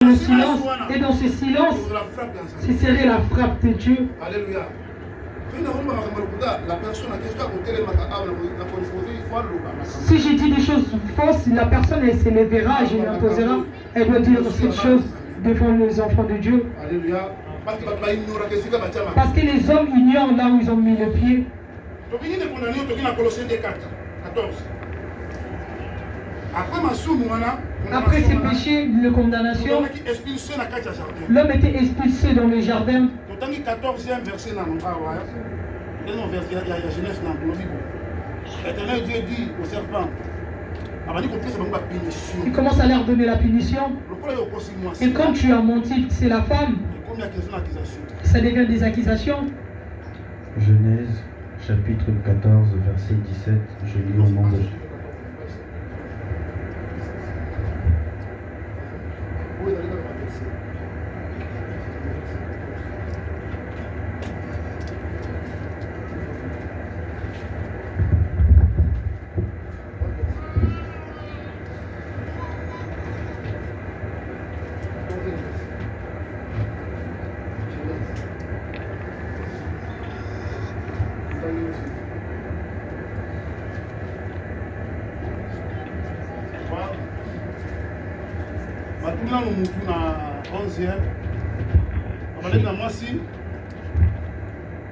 le silence, et dans ce silence, ce serait la frappe de Dieu. Alléluia. Si j'ai dit des choses fausses, la personne elle s'élèvera et je l'imposera. Elle doit dire cette chose devant les enfants de Dieu. Alléluia. Parce que les hommes ignorent là où ils ont mis le pied. Après ces péchés, de condamnation, l'homme était expulsé dans le jardin. L'Éternel Dieu dit au serpent, il commence à leur donner la punition. Et quand tu as menti, c'est la femme, ça devient des accusations. Genèse chapitre 14 verset 17, je lis au nom de Jésus.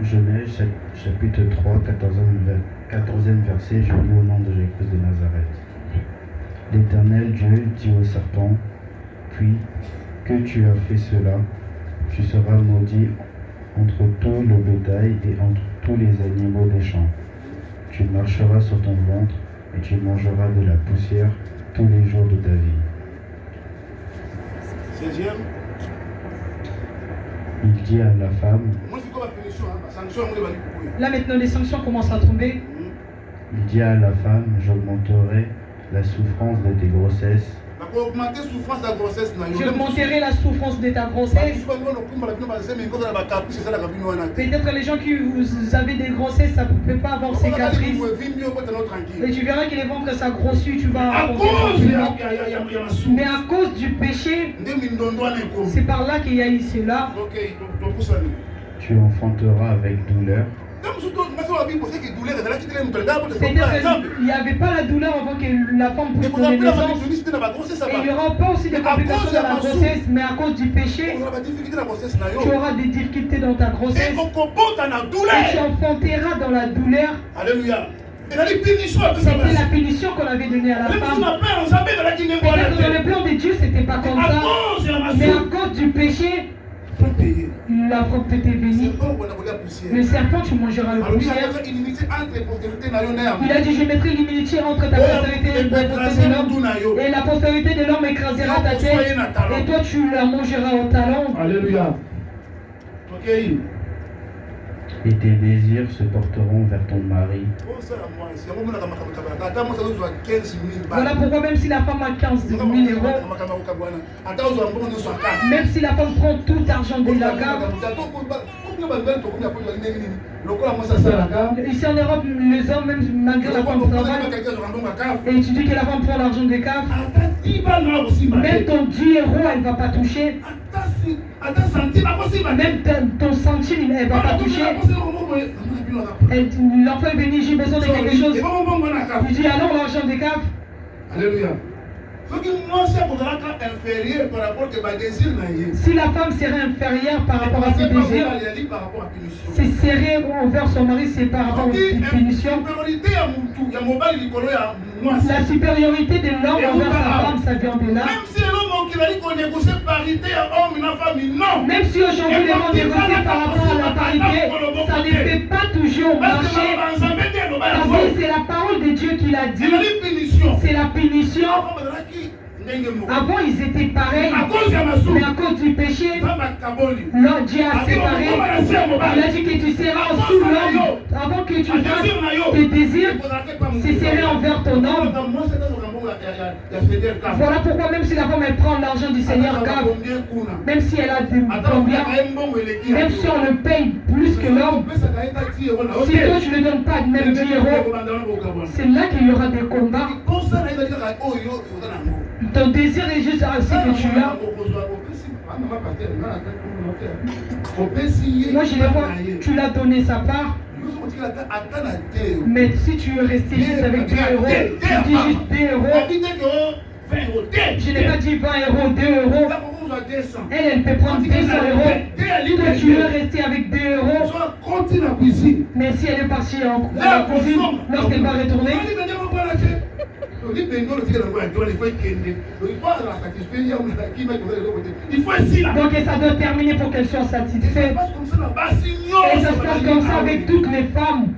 Genèse chapitre 3, 14e verset, je lis au nom de Jésus de Nazareth. L'Éternel Dieu dit au serpent, puis que tu as fait cela, tu seras maudit entre tout le bétail et entre tous les animaux des champs. Tu marcheras sur ton ventre et tu mangeras de la poussière tous les jours de ta vie. 16e. Il dit à la femme, là maintenant les sanctions commencent à tomber. il dit à la femme, j'augmenterai la souffrance de tes grossesses. J'augmenterai la souffrance de ta grossesse. Peut-être les gens qui vous avez des grossesses, ça ne peut pas avoir cicatrices. Et tu verras que les ventres ça grossit, tu vas mais à cause du péché, c'est par là qu'il y a eu cela. Tu enfanteras avec douleur. C'est-à-dire qu'il n'y avait pas la douleur avant que la femme puisse donner naissance. Et il n'y aura pas aussi de complications dans la grossesse, mais à cause du péché, tu auras des difficultés dans ta grossesse. Et tu enfanteras dans la douleur. Alléluia. C'était la punition qu'on avait donnée à la femme. Peut-être dans le plan de Dieu, c'était pas comme ça. Mais à cause du péché, la faute était bénie. Le serpent, tu mangeras le poussière. Il a dit, je mettrai l'humilité entre ta postérité et la postérité de l'homme. Et la postérité de l'homme écrasera ta tête. Et toi, tu la mangeras au talon. Alléluia. Et tes désirs se porteront vers ton mari. Voilà pourquoi même si la femme a 15 000 euros, même si la femme prend tout l'argent de la gamme, ici en Europe, les hommes, même malgré la femme travaille, et tu dis que la femme prend l'argent des caves, même ton 10 euros, elle ne va pas toucher. Même ton centime, elle ne va pas toucher. L'enfant est venu, j'ai besoin de quelque chose. Tu dis alors l'argent des caves. Alléluia. Si la femme serait inférieure par rapport à ses désirs, c'est serré envers son mari, c'est par rapport aux punitions. La supériorité de l'homme envers sa femme, ça vient de là. Même si aujourd'hui les gens négocient par rapport à la parité, ça ne fait pas toujours marcher. Parce que c'est la parole de Dieu qui l'a dit. C'est la punition. Avant ils étaient pareils, mais à cause du péché, Dieu a séparé. Il a dit que tu seras sous l'homme. Avant que tu fasses tes désirs, c'est serré envers ton homme. Voilà pourquoi même si la femme elle prend l'argent du Seigneur, même si elle a des combien, même si on le paye plus que l'homme, si toi tu ne donnes pas même 10 euros, c'est là qu'il y aura des combats. Ton désir est juste ce que tu as. Moi, je les vois, tu l'as donné sa part. Mais si tu es resté juste avec 2 euros, tu dis juste 2 euros. Je n'ai pas dit 20 euros, 2 euros. Elle peut prendre 200 euros. Toi, tu es resté avec 2 euros. Mais si elle est partie en cuisine, lorsqu'elle va retourner, donc ça doit terminer pour qu'elle soit satisfaite. Et ça se passe comme ça avec toutes les femmes.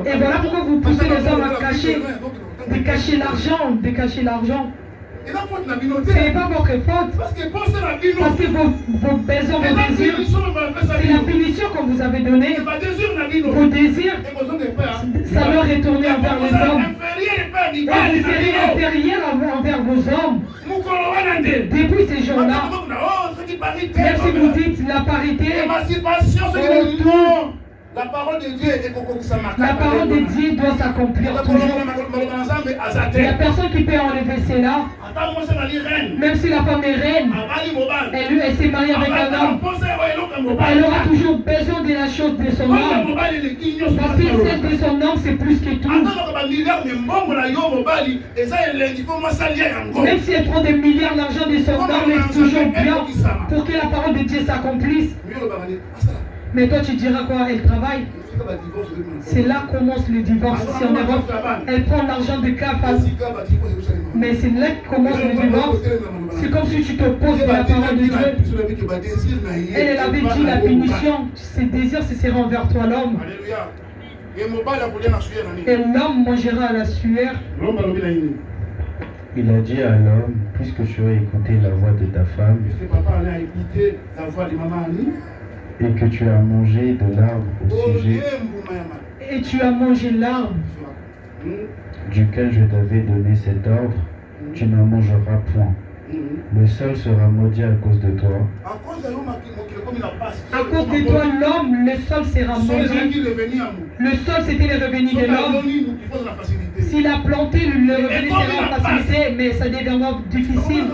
Et voilà pourquoi vous poussez les hommes à cacher l'argent. Ce n'est pas votre faute. Parce que vos besoins, vos désirs, c'est la punition qu'on vous avait donnée. Vos désirs, ça doit retourner envers les hommes. Et vous serez inférieur envers vos hommes. Depuis ces jours-là, même si vous dites la parité, la parole de Dieu est la parole de Dieu doit s'accomplir toujours. La personne qui peut enlever cela, même si la femme est reine, elle s'est mariée avec un homme, elle aura toujours besoin de la chose de son homme. Parce que celle de son homme, c'est plus que tout. Même si elle prend des milliards d'argent de son homme, c'est toujours bien pour que la parole de Dieu s'accomplisse. Mais toi, tu diras quoi? Elle travaille. C'est là commence le divorce ici en Europe. Elle prend l'argent de CAF. Mais c'est là que commence le divorce. C'est comme si tu te poses de la parole de Dieu. Elle avait dit la punition. Ses désirs, ce sera envers toi, l'homme. Et l'homme mangera à la sueur. Il a dit à l'homme, puisque tu as écouté la voix de ta femme, et que tu as mangé de l'arbre au sujet et tu as mangé l'arbre duquel je t'avais donné cet ordre, tu n'en mangeras point. Le sol sera maudit à cause de toi. À cause de toi, l'homme, le sol sera maudit. Le sol, c'était les revenus de l'homme. S'il a planté, le revenu sera facilité, mais ça deviendra difficile.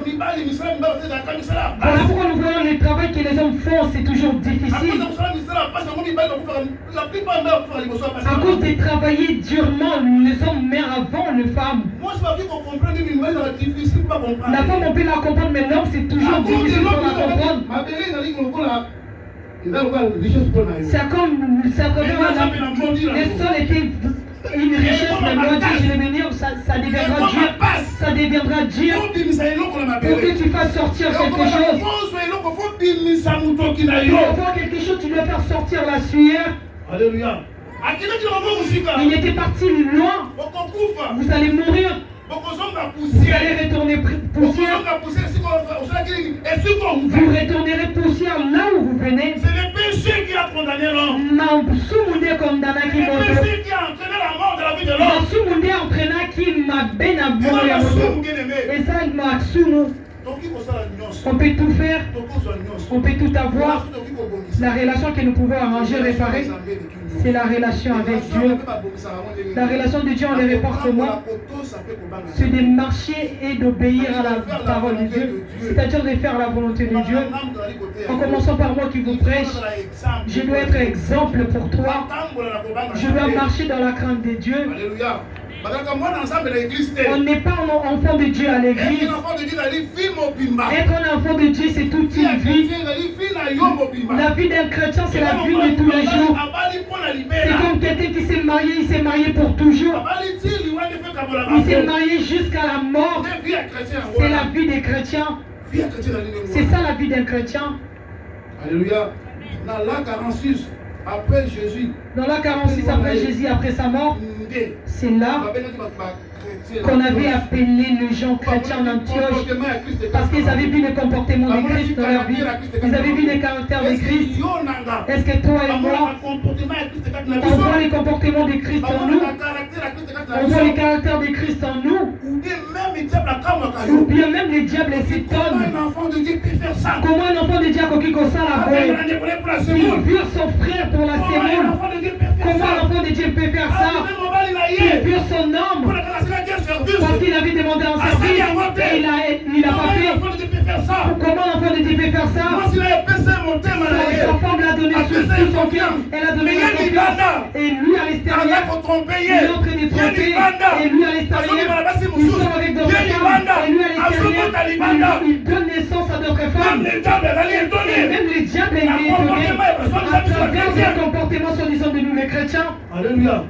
Voilà pourquoi nous voyons le travail que les hommes font, c'est toujours difficile. À cause de travailler durement, les hommes meurent avant les femmes. La femme, on peut la comprendre, mais l'homme, c'est toujours difficile pour la comprendre. C'est comme le sol était une richesse, mais moi, je vais venir, ça deviendra dur. Ça deviendra dur pour que tu fasses sortir quelque chose. Pour avoir quelque chose, tu dois faire sortir la sueur. Alléluia. Il était parti loin. Vous allez mourir. Vous allez retourner poussière. Vous retournerez poussière là où vous venez. C'est le péché qui a condamné l'homme. C'est le péché qui a entraîné la mort de la vie de l'homme. Et ça, il m'a soumou. On peut tout faire, on peut tout avoir. La relation que nous pouvons arranger, réparer, c'est la relation avec Dieu. La relation de Dieu, on les répare comment? C'est de marcher et d'obéir à la parole de Dieu, c'est-à-dire de faire la volonté de Dieu. En commençant par moi qui vous prêche, je dois être exemple pour toi. Je dois marcher dans la crainte de Dieu. On n'est pas un enfant de Dieu à l'église. Être un enfant de Dieu, c'est toute une vie. La vie d'un chrétien, c'est la vie de tous les jours. C'est comme quelqu'un qui s'est marié, il s'est marié pour toujours. Il s'est marié jusqu'à la mort. C'est la vie des chrétiens. C'est ça la vie d'un chrétien. Alléluia. Dans l'an 46, après Jésus. Dans l'an 46, après Jésus, après sa mort, c'est là qu'on avait appelé les gens chrétiens en Antioche parce qu'ils avaient vu le comportement de Christ dans leur vie. Ils avaient vu les caractères de Christ. Est-ce que toi et moi, on voit les comportements de Christ en nous? On voit les caractères de Christ en nous? Ou bien même les diables s'étonnent. Comment un enfant de Dieu peut faire ça? Comment un enfant de Dieu a coquille comme ça la voix? Il vire son frère pour la sémoule. Comment l'enfant de Dieu peut faire ça? Il pure son homme. Parce qu'il avait demandé en service et il n'a pas fait. Comment l'enfant de Dieu peut faire ça? Sa femme l'a donné tout son cœur. Elle a donné la confiance. Et lui à l'extérieur, il est en train de tromper. Et lui à l'extérieur, il sort avec d'autres femmes. Et lui à l'extérieur, il donne naissance à d'autres femmes. Et même les diables est étonné à travers le comportement soi-disant de nous les chrétiens. Alléluia.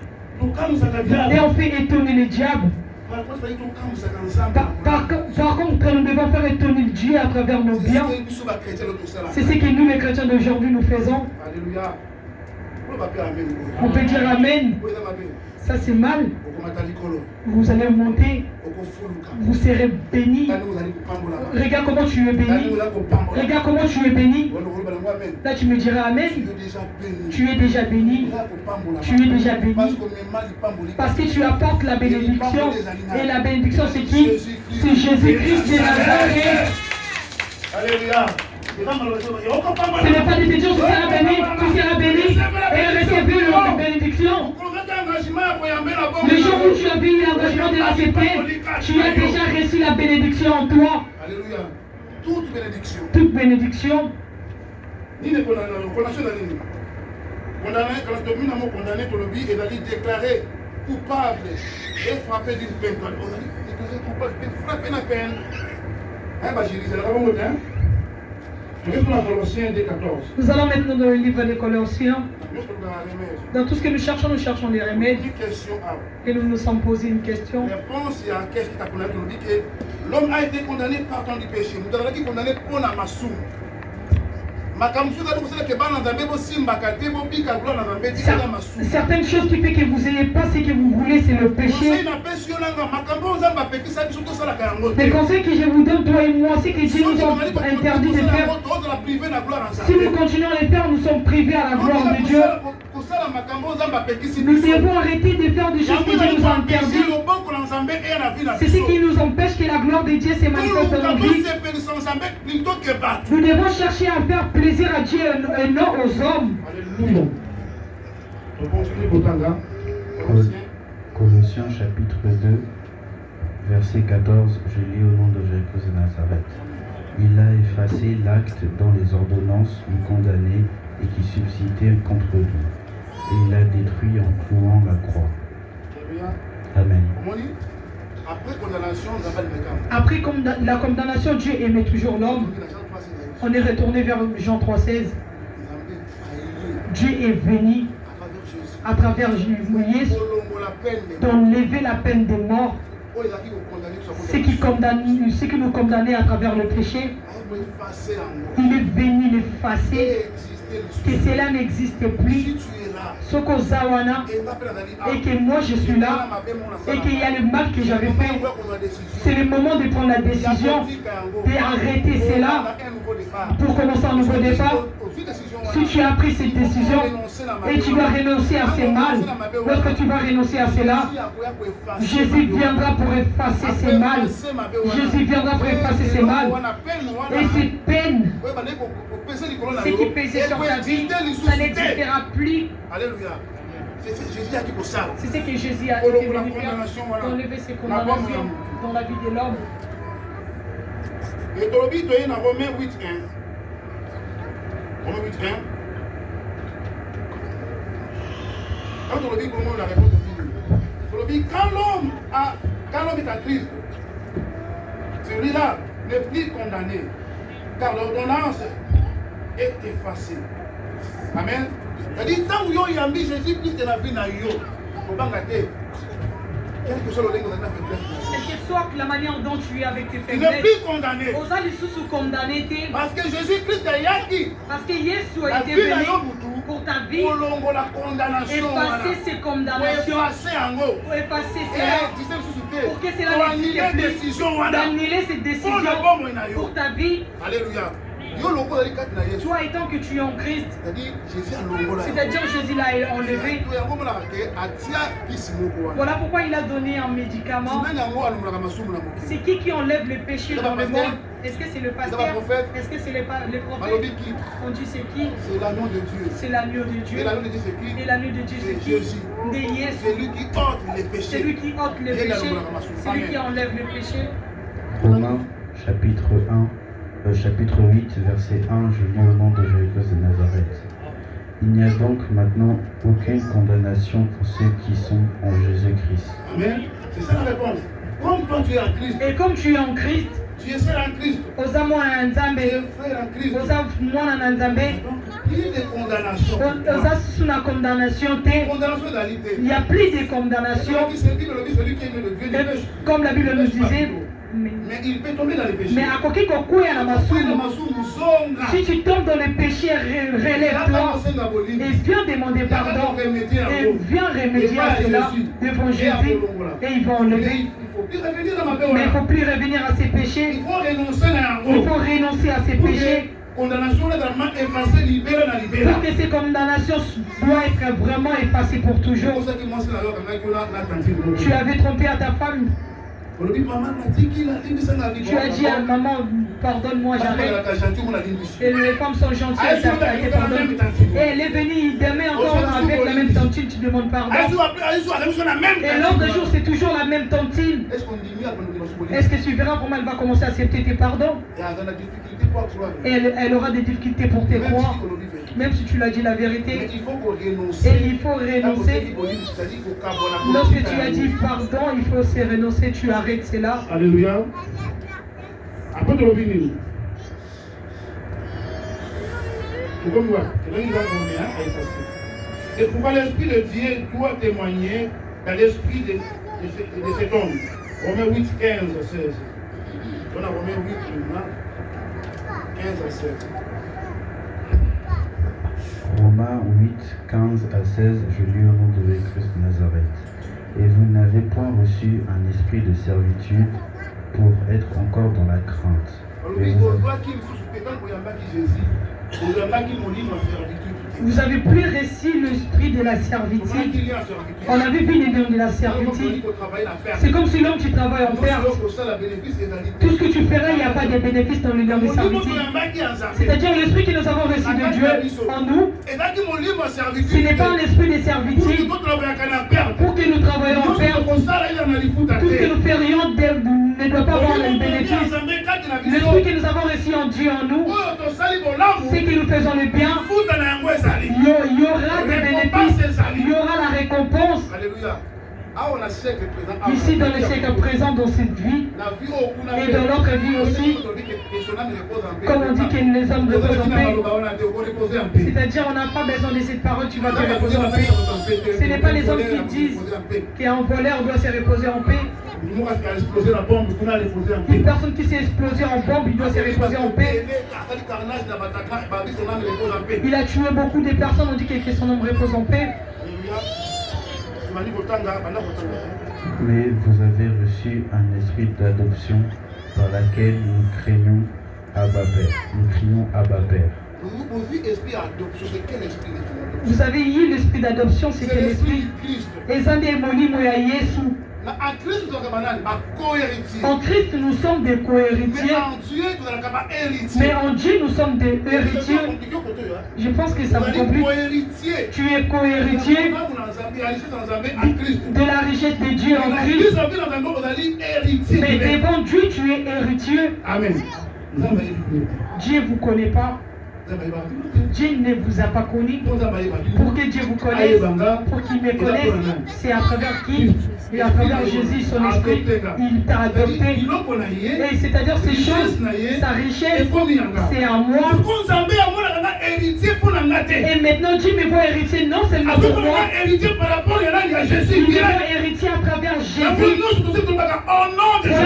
Et on fait étonner les diables. Par contre, nous devons faire étonner Dieu à travers nos biens. C'est ce que nous les chrétiens d'aujourd'hui nous faisons. Alléluia. On peut dire Amen. Ça c'est mal. Vous allez monter. Vous serez bénis. Regarde comment tu es béni. Regarde comment tu es béni. Là tu me diras Amen. Tu es déjà béni. Tu es déjà béni. Parce que tu apportes la bénédiction. Et la bénédiction c'est qui? C'est Jésus-Christ de Nazareth. Alléluia. Ce n'est pas des gens, tu seras béni. Tu seras béni. Et recevoir la bénédiction. Le jour où tu as vu l'engagement de l'accepter, tu as déjà reçu la bénédiction en toi. Alléluia. Toute bénédiction. Toute bénédiction. Condamné pour le vie et d'aller déclaré coupable et frappé d'une peine. On a dit déclaré coupable et frappé d'une peine. Hein, bah, j'ai dit, c'est la bonne hein. Nous allons maintenant dans le livre des Colossiens. Dans tout ce que nous cherchons les remèdes. Et nous nous sommes posé une question. Réponse à qu'est-ce qui t'a condamné? On dit que l'homme a été condamné par ton du péché. Nous avons dit condamné pour la massou. Certaines choses qui fait que vous n'ayez pas ce que vous voulez, c'est le péché. Les conseils que je vous donne, toi et moi, c'est que Dieu nous a interdit de faire. Si nous continuons à les faire, nous sommes privés à la gloire de Dieu. Nous devons arrêter de faire des choses que Dieu nous a interdites. C'est ce qui nous empêche que la gloire de Dieu se manifeste dans nos vies. Nous devons chercher à faire plaisir à Dieu et non aux hommes. Alléluia. Colossiens chapitre 2, verset 14, je lis au nom de Jésus de Nazareth. Il a effacé l'acte dont les ordonnances lui condamnaient et qui subsistait contre lui. Et il a détruit en clouant la croix. Amen. Après la condamnation, Dieu aimait toujours l'homme. On est retourné vers Jean 3,16. Dieu est venu à travers Jésus d'enlever la peine de mort. Ce qui nous condamnait à travers le péché, il est venu l'effacer, que cela n'existe plus. Soko Zawana, et que moi je suis là, et qu'il y a le mal que j'avais fait. C'est le moment de prendre la décision d'arrêter cela pour commencer un nouveau départ. Si tu as pris cette décision et tu dois renoncer à ces mal, lorsque tu vas renoncer à cela, Jésus viendra pour effacer ces mal. Jésus viendra pour effacer ces mal. Et cette peine, ce qui pesait sur ta vie, ça n'existera plus. Alléluia. C'est ce que Jésus a été venu faire, d'enlever ces condamnations dans la vie de l'homme. Et dans le but de Romains 8.1. Romains 8.1. Quand on le dit, comment la réponse est finie. Quand l'homme est à Christ, celui-là n'est plus condamné, car l'ordonnance est effacée. Amen. C'est-à-dire, tant que vous avez Jésus-Christ de la vie, quel que soit le règne de la quelle que soit la manière dont tu es avec tes il faiblesses, n'est plus condamné. Parce que Jésus-Christ est yaki. Parce que Jésus a été venu pour ta vie, effacer ces condamnations, pour effacer cela, pour que cela n'existe plus, d'annuler cette décision pour ta vie. Alléluia. Toi étant que tu es en Christ, c'est-à-dire Jésus l'a enlevé. Voilà pourquoi il a donné un médicament. C'est qui enlève le péché dans le monde? Est-ce que c'est le C'est pas pasteur? prophète. Est-ce que c'est les prophètes? Malobi qui? On dit c'est qui? C'est l'agneau de Dieu. C'est l'agneau de Dieu. Et l'agneau de Dieu c'est qui? Et l'agneau de Dieu c'est C'est qui? Jésus. C'est lui qui ôte les péchés. C'est lui qui ôte les péchés. C'est lui qui enlève les péchés. Romains chapitre 8, verset 1, je lis au nom de Jésus de Nazareth. Il n'y a donc maintenant aucune condamnation pour ceux qui sont en Jésus-Christ. Amen. C'est ça la réponse. Comme toi tu es en Christ. Et comme tu es en Christ, tu es seul en Christ. oza mwana na Tu Nzambe, es frère en Christ. oza mwana na Nzambe, Donc, plus de condamnation. oza sous la condamnation te. Condamnation d'alité. Il n'y a plus de condamnation. Celui qui aime le Dieu des péchés. Comme la Bible nous disait, Mais il peut tomber dans les péchés. mais akoki kokuya na masumu. Si tu tombes dans les péchés, relève-toi et viens demander pardon et viens remédier à cela devant Jésus et il va enlever. Mais il ne faut plus revenir à ces péchés. Il faut renoncer à Il faut renoncer à ces péchés. Pour que ces condamnations doivent être vraiment effacées pour toujours. Tu avais trompé à ta femme. Tu as dit à maman, pardonne-moi, j'arrête. Et les femmes sont gentilles, elles te pardonnent. Et elle est venue demain encore avec la même tantine, tu demandes pardon. Et l'autre jour, c'est toujours la même tantine. Est-ce que tu verras comment elle va commencer à accepter tes pardons? Et elle aura des difficultés pour te croire, même si tu l'as dit la vérité. Et il faut renoncer. Lorsque tu as dit pardon, il faut se renoncer, tu arrêtes cela. Alléluia. Après de l'opinion. Pourquoi moi? Et pourquoi l'Esprit de Dieu doit témoigner dans l'esprit de cet homme? Romains 8, 15 à 16. On a Romains 8 maintenant. 15 à 16. Romains 8, 15 à 16, je lis au nom de Jésus de Nazareth. Et vous n'avez point reçu un esprit de servitude pour être encore dans la crainte. Mais vous avez plus reçu l'esprit de la servitude. On avait vu les noms de la servitude. C'est comme si l'homme tu travailles en perte. Tout ce que tu feras, il n'y a pas de bénéfice dans le nom de servitude. C'est-à-dire l'esprit que nous avons reçu de Dieu en nous, ce n'est pas un esprit de servitude pour que nous travaillions en perte. Tout ce que nous ferions ne doit pas avoir le bénéfice. L'esprit que nous avons reçu en Dieu en nous, c'est que nous faisons le bien. Il y aura des bénéfices, il y aura la récompense. Alléluia. Ici dans le siècle présent, dans cette vie, et dans l'autre vie aussi, comme on dit que les hommes reposent en paix, c'est-à-dire on n'a pas besoin de cette parole, tu vas te reposer en paix. Ce n'est pas les hommes qui disent qu'un voleur doit se reposer en paix. Une personne qui s'est explosée en bombe, il doit se reposer en paix. Il a tué beaucoup de personnes, on dit que son homme repose en paix. Mais vous avez reçu un esprit d'adoption par laquelle nous craignons Abba Père. Nous crions Abba Père. Vous avez eu l'esprit d'adoption, c'est quel esprit? En Christ, nous sommes des co-héritiers. Mais en Dieu, nous sommes des héritiers. Je pense que ça vous complique. Tu es co-héritier de la richesse de Dieu en Christ. Mais devant Dieu, tu es héritier. Amen. Dieu ne vous connaît pas. Dieu ne vous a pas connu. Pour que Dieu vous connaisse, pour qu'il me connaisse, c'est à travers qui? Et à travers Jésus, son esprit, il t'a adopté. Et c'est-à-dire ces choses, sa richesse, c'est à moi. Et maintenant Dieu me voit héritier non seulement pour moi, il me voit héritier à travers Jésus. Voilà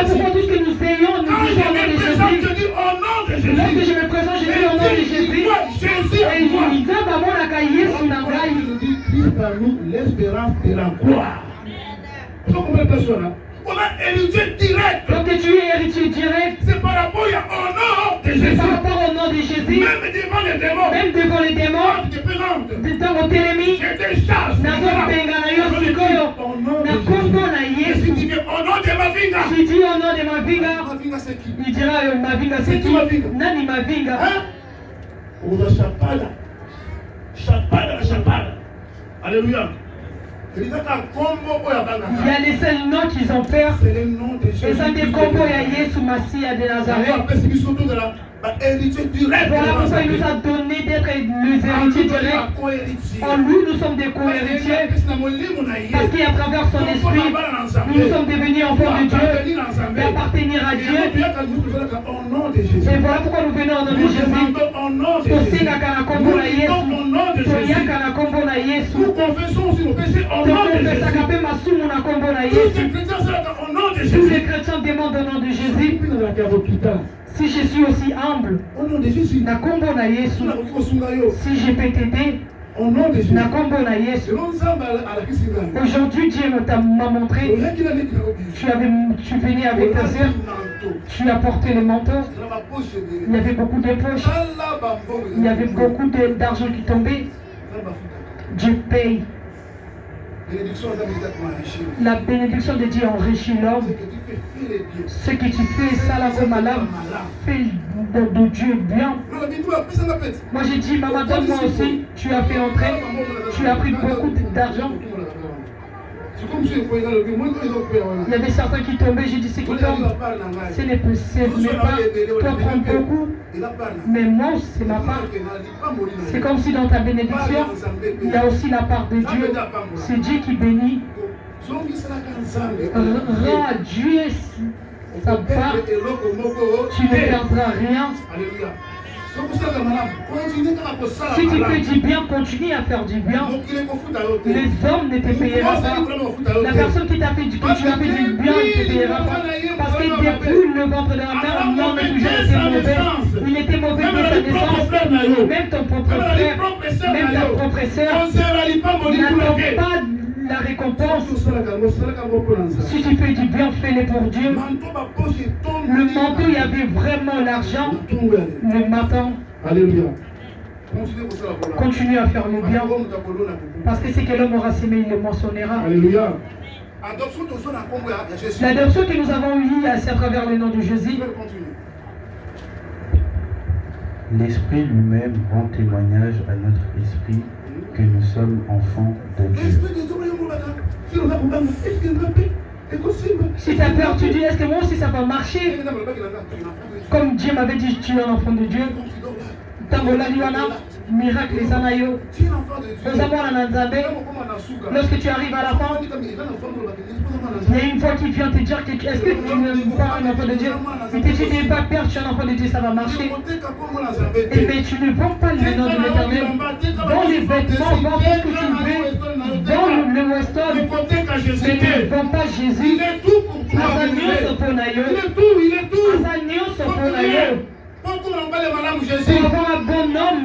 pourquoi tout ce que nous ayons, nous disons au nom de Jésus. Lorsque je me présente, je dis au nom de Jésus. Et il dit à moi la cahier sur la graille. L'espérance de la gloire. On a héritier direct. Donc tu es héritier direct. C'est par rapport au nom de Jésus. C'est par rapport au nom de Jésus. Même devant les démons. Même devant les démons. Dans votre ennemi. Je te chasse. Au nom de ma vie, Tu dis au nom de Mavinga. Il dira Mavinga c'est qui? Nani Mavinga. Alléluia. Il y a les seuls noms qu'ils ont fait. Et ça des combos à Yesu Massia de Nazareth. Voilà pourquoi il nous a donné d'être les héritiers directs. En lui, nous sommes des co-héritiers. Parce qu'à travers son esprit, nous sommes devenus enfants de Dieu et appartenir à Dieu. Et voilà pourquoi nous venons au nom de Jésus. Tosenga kana kombo na Yesu. Toyaka na kombo na Yesu. Tokofesaka pe masumu na kombo na Yesu. Tous les chrétiens demandent au nom de Jésus. Si je suis aussi humble, na kombo na Yesu. Si je peux t'aider, na kombo na Yesu. Aujourd'hui, Dieu m'a montré. Tu venais avec ta sœur. Tu as porté le manteau. Il y avait beaucoup de poches. Il y avait beaucoup d'argent qui tombait. Dieu paye. La bénédiction de Dieu enrichit l'homme. Ce que tu fais, ça la comme malade, fais de Dieu bien. Moi j'ai dit, maman, donne-moi aussi. Tu as fait entrer. Tu as pris beaucoup d'argent. Il y avait certains qui tombaient, j'ai dit ce qui tombe, ce n'est pas, toi prends beaucoup, mais moi c'est ma part. C'est comme si dans ta bénédiction, il y a aussi la part de Dieu. C'est Dieu qui bénit. Rends à Dieu sa part, tu ne perdras rien. Si tu fais du bien, continue à faire du bien. Les hommes ne te payeront pas. La personne qui t'a fait du bien, tu as fait du bien, ne te payera pas. Parce que depuis le ventre de la mère, l'homme a toujours été mauvais. Il était mauvais dès sa naissance. Même ton propre frère, même ta propre sœur, n'attend pas la récompense. Si tu fais du bien, fais-le pour Dieu. Le manteau, il y avait vraiment l'argent. Le matin. Alléluia. Continue à faire le bien. Parce que ce que l'homme aura semé, il le moissonnera. Alléluia. L'adoption que nous avons eue, c'est à travers le nom de Jésus. L'Esprit lui-même rend témoignage à notre esprit que nous sommes enfants de Dieu. Si tu as peur, tu dis, est-ce que moi aussi ça va marcher? Comme Dieu m'avait dit, tu es un enfant de Dieu. Miracle les anayo. Lorsque tu arrives à la fin, il y a une fois qui vient te dire que est-ce que tu n'es pas un enfant de Dieu? Il te dit n'aie pas peur, tu es un enfant de Dieu, ça va marcher. Et bien tu ne vends pas le nom de l'Éternel. Vends les vêtements, vends tout ce que tu veux. Vends le Weston. Mais ne vends pas Jésus. Il est tout pour toi. Il est tout. Pour avoir